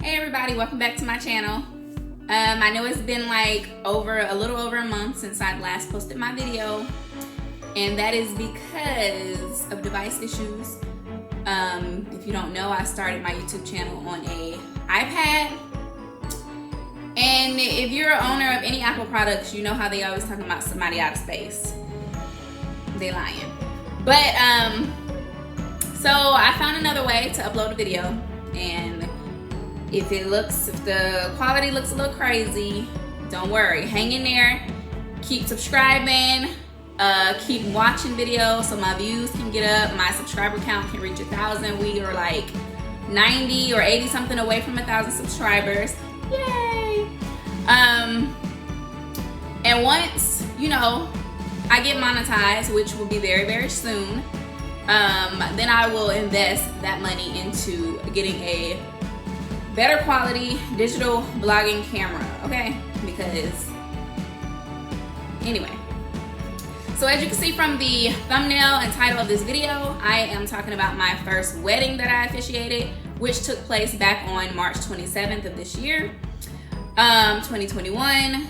Hey everybody, welcome back to my channel. I know it's been like a little over a month since I last posted my video, and that is because of device issues. If you don't know, I started my YouTube channel on a iPad, and if you're an owner of any Apple products, you know how they always talking about somebody out of space. They lying. But so I found another way to upload a video, and if the quality looks a little crazy, don't worry, hang in there, keep subscribing, keep watching videos so my views can get up, my subscriber count can reach 1,000. We are like 90 or 80 something away from 1,000 subscribers. Yay! And once, I get monetized, which will be very, very soon, then I will invest that money into getting a better quality digital blogging camera, okay? Because, anyway. So as you can see from the thumbnail and title of this video, I am talking about my first wedding that I officiated, which took place back on March 27th of this year, 2021.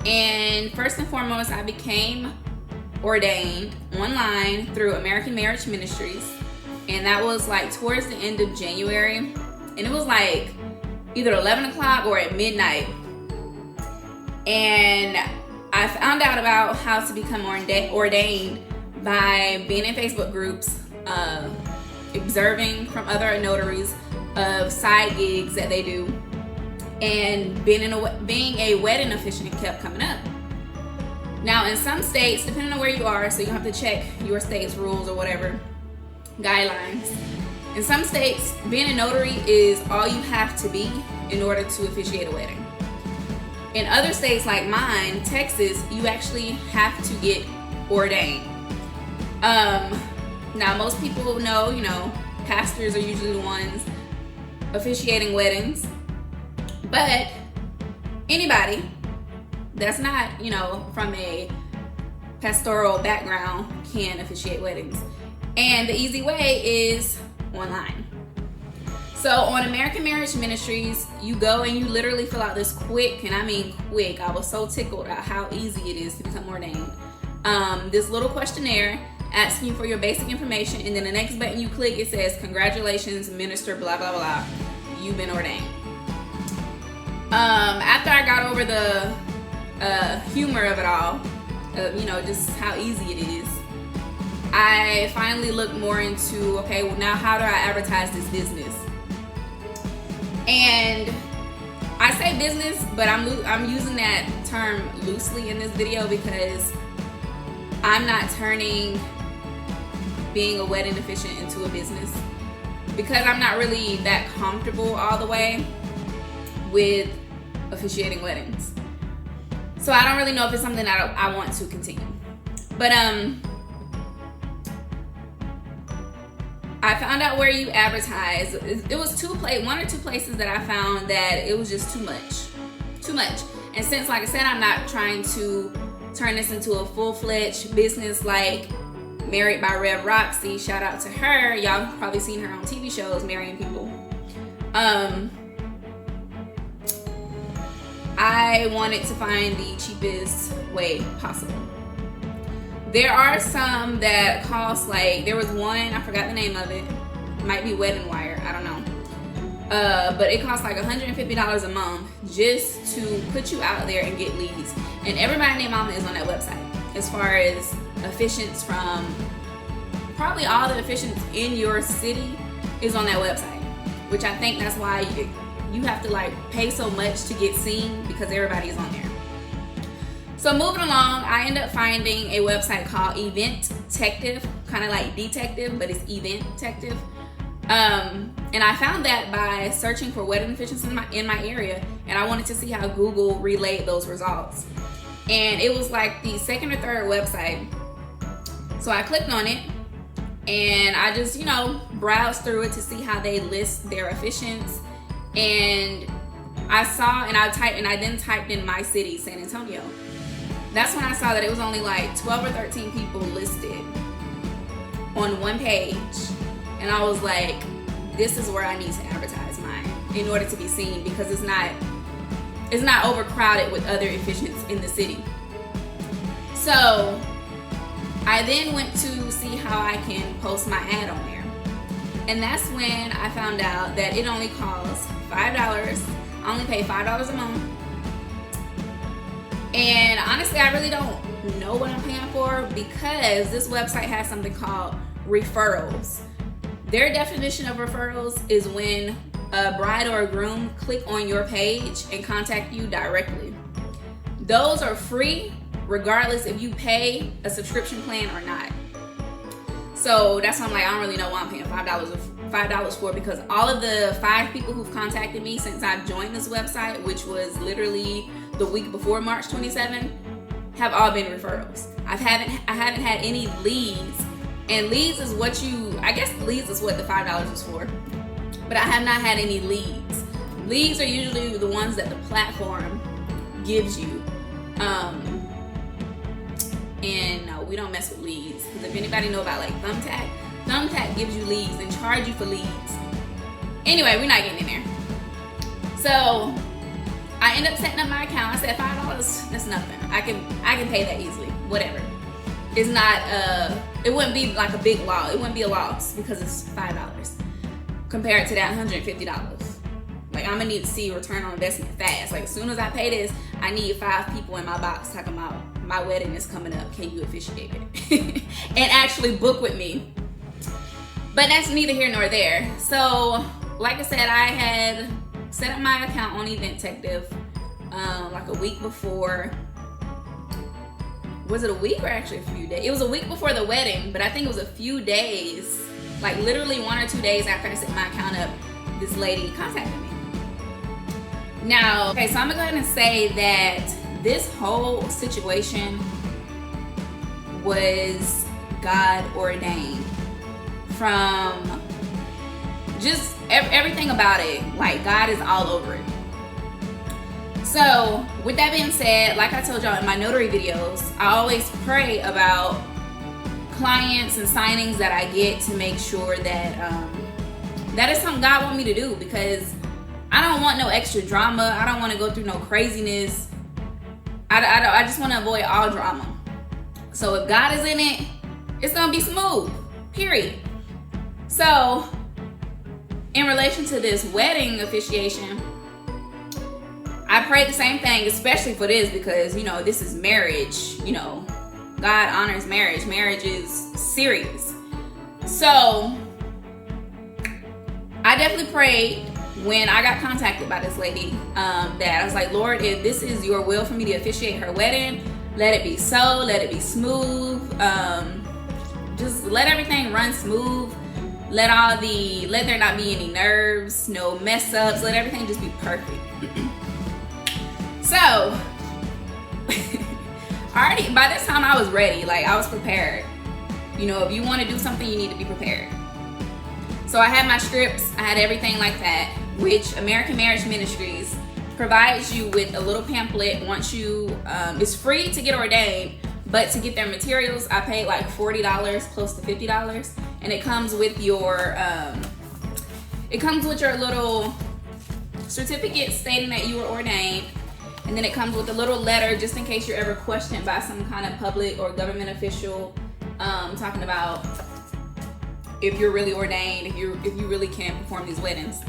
And first and foremost, I became ordained online through American Marriage Ministries. And that was like towards the end of January. And it was like either 11 o'clock or at midnight. And I found out about how to become ordained by being in Facebook groups, observing from other notaries of side gigs that they do, and being a wedding officiant kept coming up. Now in some states, depending on where you are, so you have to check your state's rules or whatever, guidelines. In some states, being a notary is all you have to be in order to officiate a wedding. In other states like mine, Texas, you actually have to get ordained. Now most people know, pastors are usually the ones officiating weddings, but anybody that's not, from a pastoral background can officiate weddings. And the easy way is online. So on American Marriage Ministries, you go and you literally fill out this quick, and I mean quick, I was so tickled at how easy it is to become ordained. This little questionnaire asking you for your basic information, and then the next button you click, it says, congratulations, minister, blah, blah, blah, you've been ordained. After I got over the humor of it all, just how easy it is, I finally looked more into, okay, well now how do I advertise this business? And I say business, but I'm using that term loosely in this video because I'm not turning being a wedding officiant into a business, because I'm not really that comfortable all the way with officiating weddings. So I don't really know if it's something that I want to continue. But I found out where you advertise. It was one or two places that I found that it was just too much. And since, like I said, I'm not trying to turn this into a full-fledged business like Married by Rev Roxy, shout out to her. Y'all have probably seen her on TV shows marrying people. I wanted to find the cheapest way possible. There are some that cost, like, there was one, I forgot the name of it. It might be Wedding Wire, I don't know. But it costs like $150 a month just to put you out there and get leads. And everybody and their mama is on that website. As far as officiants from, probably all the officiants in your city is on that website. Which I think that's why you have to like pay so much to get seen, because everybody is on there. So moving along, I ended up finding a website called Event-tective, kind of like detective, but it's Event-tective. And I found that by searching for wedding officiants in my area, and I wanted to see how Google relayed those results. And it was like the second or third website. So I clicked on it, and I just, browsed through it to see how they list their officiants. And I saw, and I then typed in my city, San Antonio. That's when I saw that it was only like 12 or 13 people listed on one page. And I was like, this is where I need to advertise mine in order to be seen, because it's not overcrowded with other officiants in the city. So I then went to see how I can post my ad on there. And that's when I found out that it only costs $5. I only pay $5 a month. And honestly, I really don't know what I'm paying for, because this website has something called referrals. Their definition of referrals is when a bride or a groom click on your page and contact you directly. Those are free regardless if you pay a subscription plan or not. So that's why I'm like, I don't really know why I'm paying $5 for, because all of the 5 people who've contacted me since I've joined this website, which was literally the week before March 27, have all been referrals. I haven't had any leads, and leads is what leads is what the $5 is for. But I have not had any leads. Leads are usually the ones that the platform gives you. And no, we don't mess with leads. Because if anybody know about like Thumbtack gives you leads and charge you for leads. Anyway, we're not getting in there. So I end up setting up my account. I said $5, that's nothing. I can pay that easily. Whatever. It's not it wouldn't be like a big loss. It wouldn't be a loss because it's $5 compared to that $150. Like, I'm gonna need to see return on investment fast. Like, as soon as I pay this, I need 5 people in my box talking about my wedding is coming up. Can you officiate it? And actually book with me. But that's neither here nor there. So, like I said, I had set up my account on Eventective like a week before. Was it a week or actually a few days? It was a week before the wedding, but I think it was a few days, like literally 1 or 2 days after I set my account up, this lady contacted me. Now, okay, so I'm gonna go ahead and say that this whole situation was God ordained. From just everything about it, like God is all over it. So with that being said, like I told y'all in my notary videos, I always pray about clients and signings that I get to make sure that that is something God wants me to do, because I don't want no extra drama. I don't want to go through no craziness. I just want to avoid all drama. So if God is in it, it's gonna be smooth, period. So in relation to this wedding officiation, I prayed the same thing, especially for this, because, you know, this is marriage. You know, God honors marriage. Marriage is serious. So I definitely prayed when I got contacted by this lady, that I was like, Lord, if this is your will for me to officiate her wedding, let it be so, let it be smooth. Just let everything run smooth. Let there not be any nerves, no mess ups, let everything just be perfect. So, already by this time I was ready, like I was prepared. You know, if you want to do something, you need to be prepared. So I had my scripts, I had everything like that, which American Marriage Ministries provides you with a little pamphlet once you, it's free to get ordained, but to get their materials, I paid like $40, close to $50. And it comes with your, little certificate stating that you were ordained. And then it comes with a little letter just in case you're ever questioned by some kind of public or government official, talking about if you're really ordained, if you really can perform these weddings.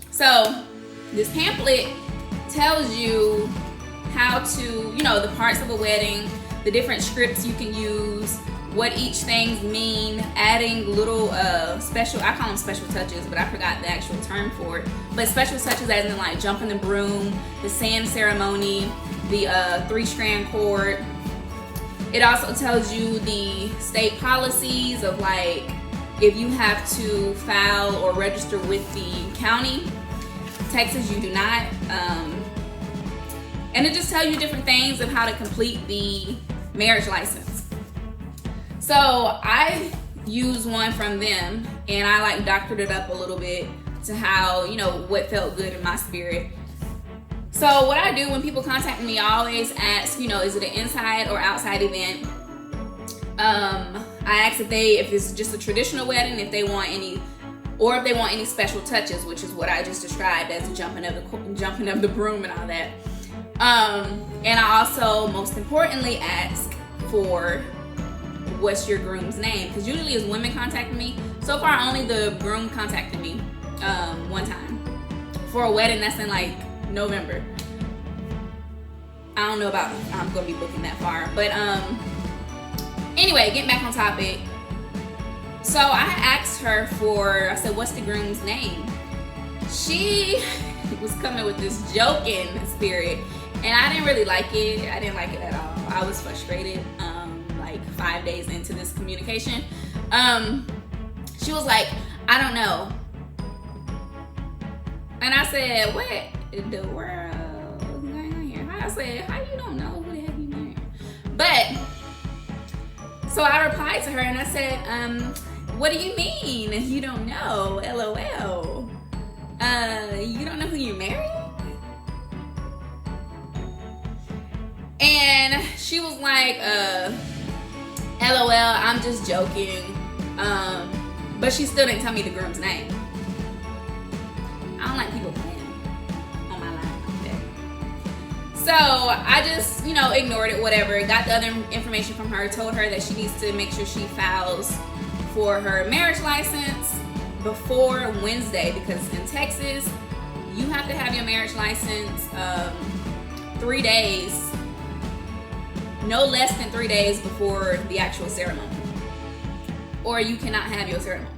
So this pamphlet tells you how to, you know, the parts of a wedding, the different scripts you can use, what each things mean, adding little special, I call them special touches, but I forgot the actual term for it. But special touches as in like jumping the broom, the sand ceremony, the 3-strand cord. It also tells you the state policies of like if you have to file or register with the county. Texas, you do not. And it just tells you different things of how to complete the marriage license. So I used one from them and I like doctored it up a little bit to how, you know, what felt good in my spirit. So what I do when people contact me, I always ask, you know, is it an inside or outside event? I ask if it's just a traditional wedding, if they want any or if they want any special touches, which is what I just described as jumping of the broom and all that. And I also, most importantly, ask for what's your groom's name, because usually it's women contacting me. So far, only the groom contacted me one time for a wedding that's in like November. I don't know about, I'm gonna be booking that far, but anyway, getting back on topic. So I asked her I said, what's the groom's name? She was coming with this joking spirit, and I didn't really like it. I didn't like it at all. I was frustrated, like 5 days into this communication. She was like, I don't know. And I said, what in the world is going on here? I said, how you don't know who the heck you married? But, so I replied to her and I said, what do you mean you don't know? LOL. You don't know who you married? And she was like, LOL, I'm just joking. But she still didn't tell me the groom's name. I don't like people playing on my line like that. So I just, ignored it, whatever. Got the other information from her, told her that she needs to make sure she files for her marriage license before Wednesday, because in Texas, you have to have your marriage license 3 days, no less than 3 days before the actual ceremony. Or you cannot have your ceremony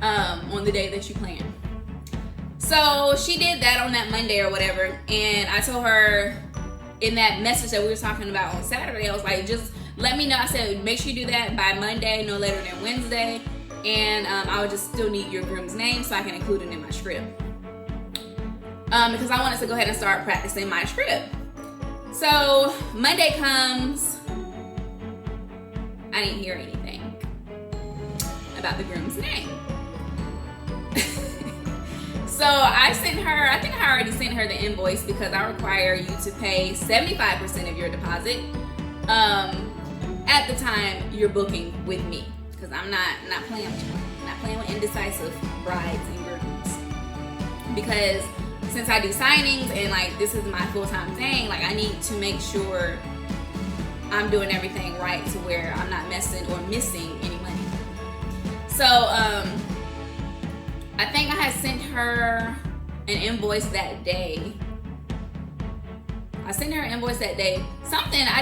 on the day that you plan. So she did that on that Monday or whatever, and I told her in that message that we were talking about on Saturday, I was like, just let me know. I said, make sure you do that by Monday, no later than Wednesday, and I would just still need your groom's name so I can include it in my script. Because I wanted to go ahead and start practicing my script. So Monday comes, I didn't hear anything about the groom's name. So I sent her, I think I already sent her the invoice, because I require you to pay 75% of your deposit at the time you're booking with me, because I'm not playing with you. I'm not playing with indecisive brides and grooms, because since I do signings and like this is my full-time thing, like I need to make sure I'm doing everything right to where I'm not messing or missing any money. So I think I had sent her an invoice that day. I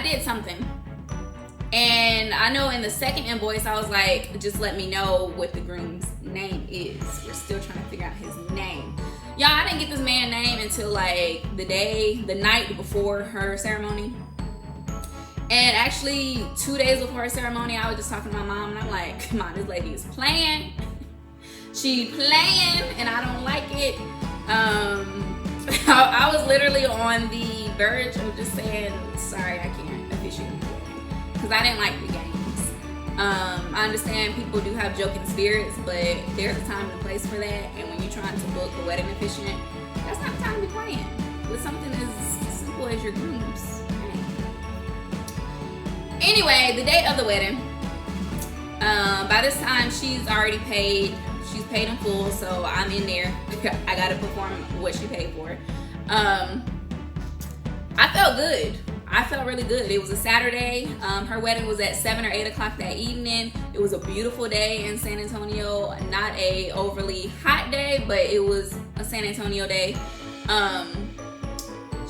did something. And I know in the second invoice, I was like, just let me know what the groom's name is. We're still trying to figure out his name. Y'all, I didn't get this man's name until like the night before her ceremony. And actually 2 days before her ceremony, I was just talking to my mom and I'm like, come on, this lady is playing. She playing and I don't like it. I was literally on the verge of just saying, sorry, I can't officiate the wedding, because I didn't like the games. I understand people do have joking spirits, but there's a time and a place for that. And when you're trying to book a wedding officiant, that's not the time to be playing with something as simple as your groom's name. Anyway, the day of the wedding, by this time she's already paid. She's paid in full, so I'm in there. I gotta perform what she paid for. I felt good. I felt really good. It was a Saturday. Her wedding was at 7 or 8 o'clock that evening. It was a beautiful day in San Antonio. Not a overly hot day, but it was a San Antonio day.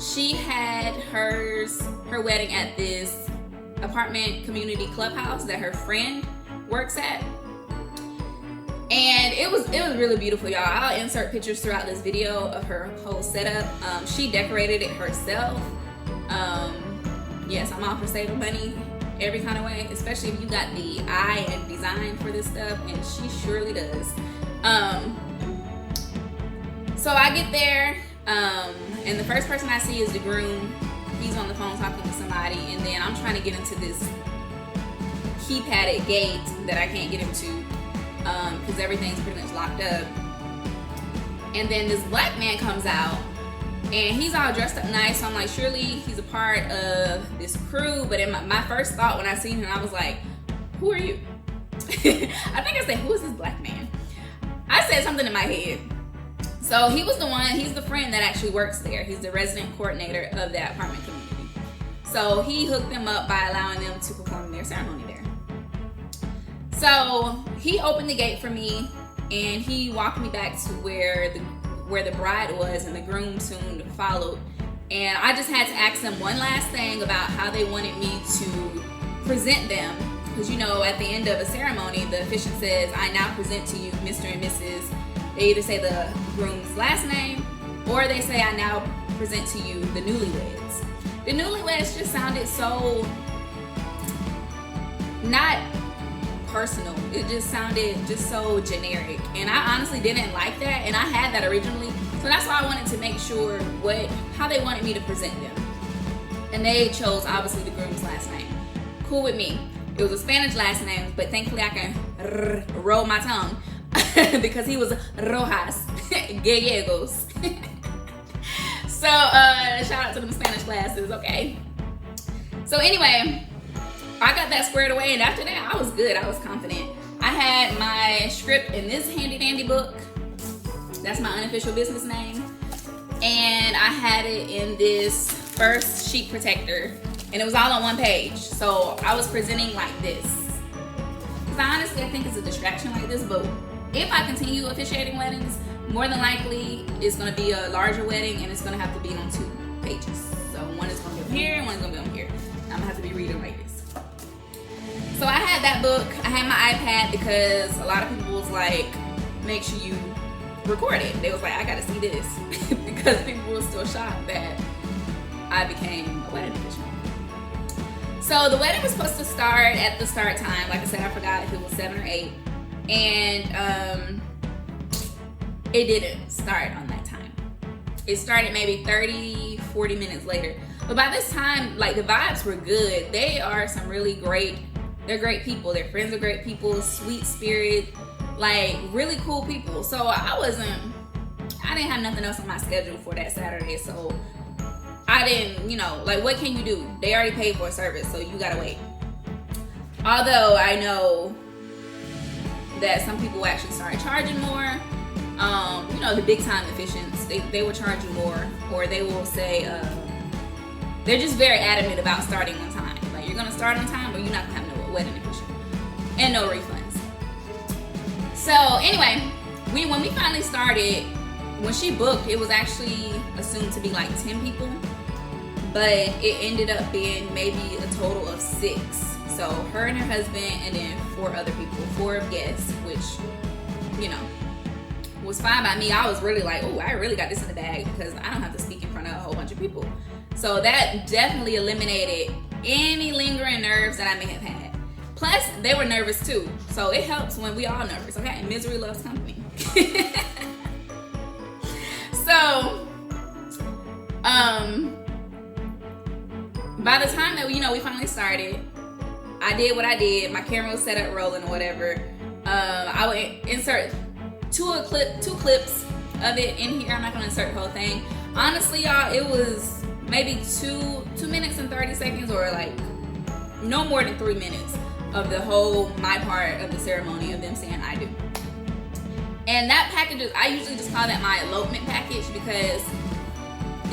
She had her wedding at this apartment community clubhouse that her friend works at. And it was really beautiful, y'all. I'll insert pictures throughout this video of her whole setup. She decorated it herself. Yes, I'm all for saving money every kind of way, especially if you got the eye and design for this stuff, and she surely does. So I get there, and the first person I see is the groom. He's on the phone talking to somebody, and then I'm trying to get into this keypadded gate that I can't get into, because everything's pretty much locked up. And then this black man comes out, and he's all dressed up nice, so I'm like, surely he's a part of this crew. But in my first thought when I seen him, I was like, who are you? I think I said, who is this black man? I I said something in my head. So he was the one, he's the friend that actually works there. He's the resident coordinator of that apartment community. So he hooked them up by allowing them to perform their ceremony there. So he opened the gate for me, and he walked me back to where the bride was, and the groom soon followed. And I just had to ask them one last thing about how they wanted me to present them. Because, you know, at the end of a ceremony, the officiant says, "I now present to you Mr. and Mrs." They either say the groom's last name, or they say, "I now present to you the newlyweds." The newlyweds just sounded so not personal. It just sounded just so generic, and I honestly didn't like that, and I had that originally, so that's why I wanted to make sure how they wanted me to present them. And they chose obviously the groom's last name. Cool with me. It was a Spanish last name, but thankfully I can roll my tongue because he was Rojas Gallegos. So shout out to them Spanish classes, okay? So anyway, I got that squared away, and after that, I was good. I was confident. I had my script in this handy dandy book. That's my unofficial business name. And I had it in this first sheet protector, and it was all on one page. So I was presenting like this. Because honestly, I think it's a distraction like this, but if I continue officiating weddings, more than likely it's going to be a larger wedding, and it's going to have to be on 2 pages. So one is going to be on here, and one is going to be on here. I'm going to have to be reading like this. So I had that book. I had my iPad because a lot of people was like, make sure you record it. They was like, I gotta see this. Because people were still shocked that I became a wedding official. So the wedding was supposed to start at the start time. Like I said, I forgot if it was 7 or 8. And it didn't start on that time. It started maybe 30, 40 minutes later. But by this time, like, the vibes were good. They are some really great, they're great people. Their friends are great people, sweet spirit, like really cool people. So I didn't have nothing else on my schedule for that Saturday. So I didn't, you know, like, what can you do? They already paid for a service, so you gotta wait. Although I know that some people actually started charging more. You know, the big time officiants, they will charge you more, or they will say, they're just very adamant about starting on time. Like, you're gonna start on time, or you're not gonna have no wedding official and no refunds. So anyway, when we finally started, when she booked, it was actually assumed to be like 10 people, but it ended up being maybe a total of 6. So her and her husband, and then 4 other people, 4 guests, which, you know, was fine by me. I was really like, oh, I really got this in the bag because I don't have to speak in front of a whole bunch of people. So that definitely eliminated any lingering nerves that I may have had. Plus, they were nervous too. So it helps when we all nervous, okay? Misery loves company. So, by the time that we finally started, I did what I did. My camera was set up rolling or whatever. I would insert two clips of it in here. I'm not gonna insert the whole thing. Honestly, y'all, it was maybe 2 minutes and 30 seconds, or like no more than 3 minutes of the whole my part of the ceremony of them saying I do. And that package, I usually just call that my elopement package because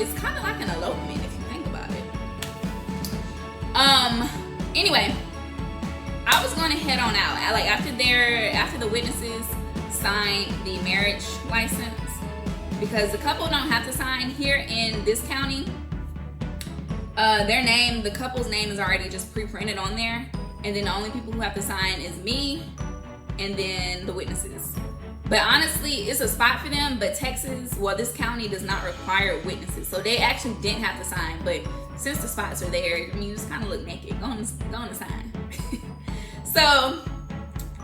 it's kind of like an elopement if you think about it. Anyway, I was going to head on out. After the witnesses signed the marriage license, because the couple don't have to sign here in this county. The couple's name is already just pre-printed on there, and then the only people who have to sign is me and then the witnesses. But honestly, it's a spot for them, but this county does not require witnesses, so they actually didn't have to sign. But since the spots are there, I mean, you just kind of look naked. Go on to sign. So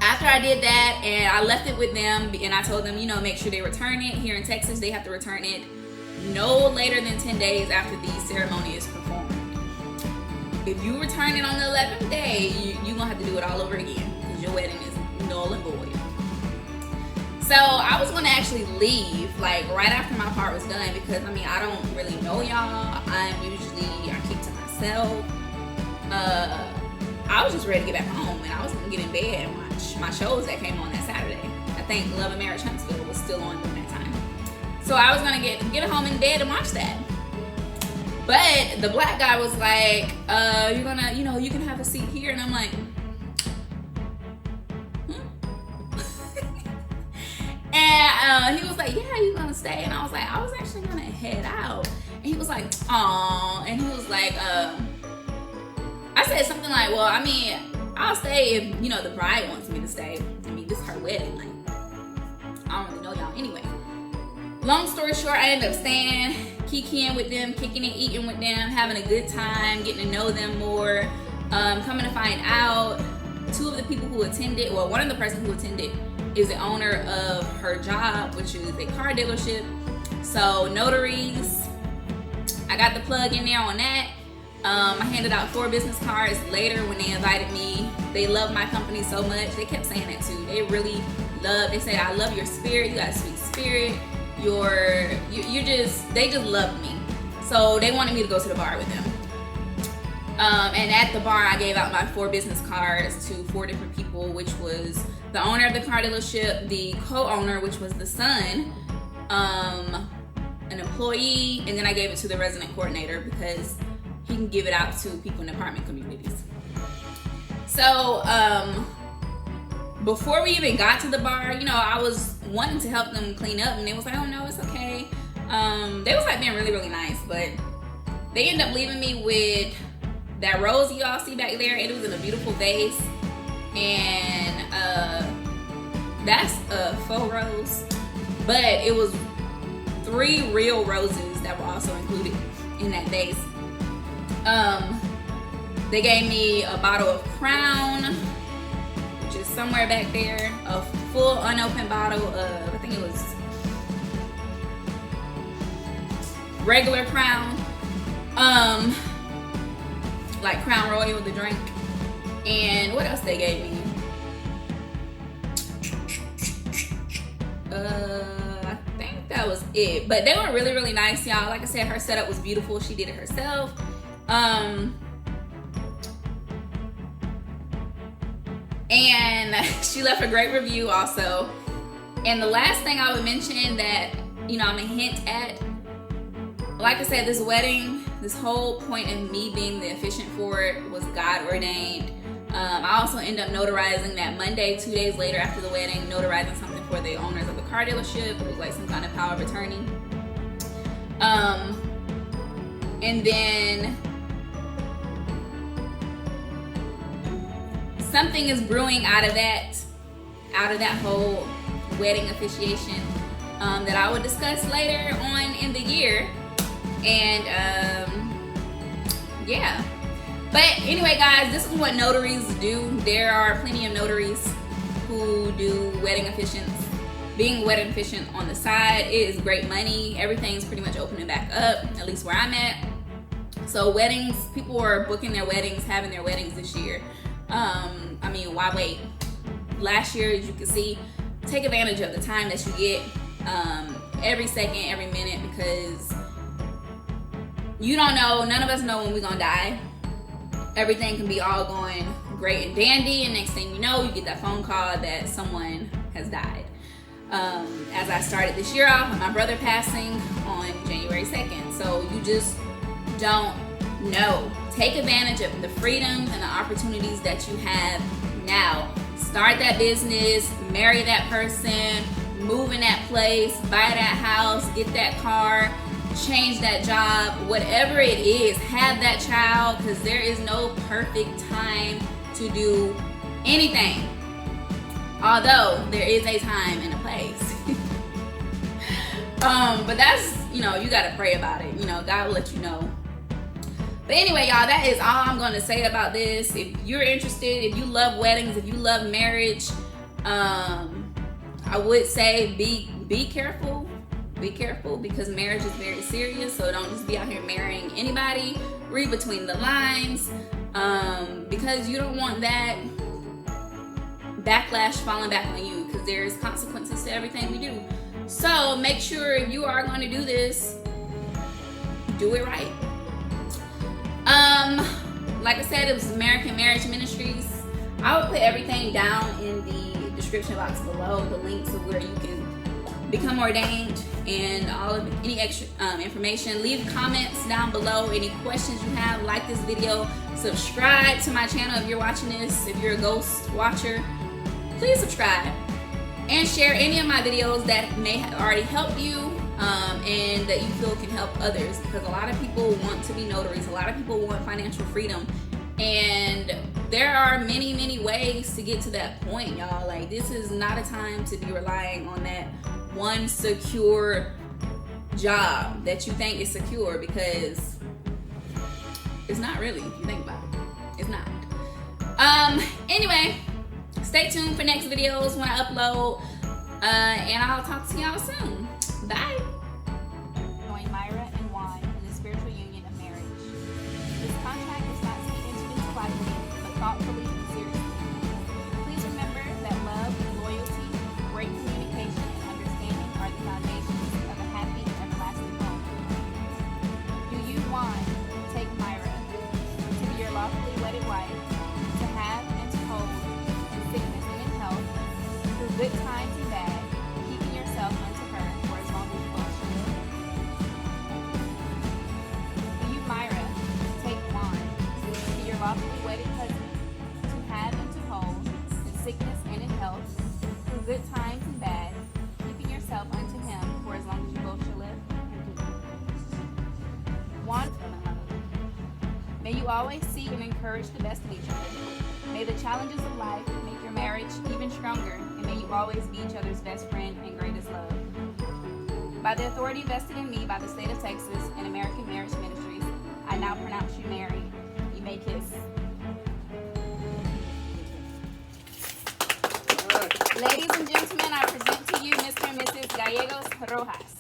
after I did that, and I left it with them, and I told them, make sure they return it. Here in Texas, they have to return it no later than 10 days after the ceremony is performed. If you return it on the 11th day, you're gonna have to do it all over again because your wedding is null and void. So I was gonna actually leave like right after my part was done because I don't really know y'all. I keep to myself. I was just ready to get back home, and I was gonna get in bed and watch my shows that came on that Saturday at think Love and Marriage Huntsville was still on during that time. So I was gonna get home in bed and watch that. But the black guy was like, you're gonna, you can have a seat here. And I'm like, And he was like, yeah, you gonna stay? And I was like, I was actually gonna head out. And he was like, aw. And he was like, I said something like, well, I mean, I'll stay if, the bride wants me to stay. I mean, this is her wedding. Like, I don't really know y'all anyway. Long story short, I ended up staying, kikiing with them, kicking and eating with them, having a good time, getting to know them more. Coming to find out, two of the people who attended, well, one of the person who attended is the owner of her job, which is a car dealership. So notaries, I got the plug in there on that. I handed out 4 business cards later when they invited me. They love my company so much. They kept saying that too. They really they said, I love your spirit. You got a sweet spirit. They just loved me. So they wanted me to go to the bar with them. And at the bar, I gave out my 4 business cards to 4 different people, which was the owner of the car dealership, the co-owner, which was the son, an employee, and then I gave it to the resident coordinator because he can give it out to people in apartment communities. So before we even got to the bar, I was wanting to help them clean up, and they was like, oh no, it's okay. They was like being really, really nice, but they ended up leaving me with that rose you all see back there. It was in a beautiful vase, and that's a faux rose, but it was 3 real roses that were also included in that vase. They gave me a bottle of Crown, which is somewhere back there, a full unopened bottle of, I think it was regular Crown, like Crown Royal, the drink. And what else they gave me? I think that was it. But they were really, really nice, y'all. Like I said, her setup was beautiful. She did it herself. And she left a great review also. And the last thing I would mention that, I'm a hint at, like I said, this wedding, this whole point of me being the officiant for it was God ordained. I also ended up notarizing that Monday, 2 days later after the wedding, notarizing something for the owners of the car dealership. It was like some kind of power of attorney. And then something is brewing out of that whole wedding officiation that I will discuss later on in the year. And yeah. But anyway, guys, this is what notaries do. There are plenty of notaries who do wedding officiants. Being a wedding officiant on the side, it is great money. Everything's pretty much opening back up, at least where I'm at. So weddings, people are booking their weddings, having their weddings this year. I mean, why wait? Last year, as you can see, take advantage of the time that you get, every second, every minute, because you don't know, none of us know when we're gonna die. Everything can be all going great and dandy, and next thing you know, you get that phone call that someone has died. As I started this year off with my brother passing on January 2nd. So you just don't know. Take advantage of the freedoms and the opportunities that you have now. Start that business, marry that person, move in that place, buy that house, get that car, change that job, whatever it is, have that child, because there is no perfect time to do anything. Although there is a time and a place. But that's, you gotta pray about it. God will let you know. But anyway, y'all, that is all I'm going to say about this. If you're interested, if you love weddings, if you love marriage, I would say be careful. Be careful, because marriage is very serious. So don't just be out here marrying anybody. Read between the lines, because you don't want that backlash falling back on you, because there's consequences to everything we do. So make sure if you are going to do this, do it right. Like I said, it was American Marriage Ministries. I will put everything down in the description box below the links of where you can become ordained and all of any extra information. Leave comments down below, any questions you have. Like this video, subscribe to my channel if you're watching this. If you're a ghost watcher, please subscribe and share any of my videos that may have already helped you and that you feel can help others, because a lot of people want to be notaries. A lot of people want financial freedom, and there are many ways to get to that point, y'all. Like, this is not a time to be relying on that one secure job that you think is secure, because it's not really, if you think about it. It's not. Anyway, stay tuned for next videos when I upload, and I'll talk to y'all soon. Bye. Join Myra and Juan in the spiritual union of marriage. This contract is not to be entered into lightly, but thoughtfully and seriously. Please remember that love, loyalty, great communication, and understanding are the foundations of a happy and everlasting home. Do you, Juan, take Myra to be your lawfully wedded wife, to have and to hold in sickness and in health, through good times and bad, keeping yourself unto her for as long as you both shall live? Do you, Myra, take Juan to be your lawfully wedded husband, to have and to hold in sickness and in health, through good times and bad, keeping yourself unto him for as long as you both shall live? Juan, may you always seek and encourage the best of each other. May the challenges of life make your marriage even stronger, and may you always be each other's best friend and greatest love. By the authority vested in me by the state of Texas and American Marriage Ministries, I now pronounce you married. You may kiss. Ladies and gentlemen, I present to you Mr. and Mrs. Gallegos Rojas.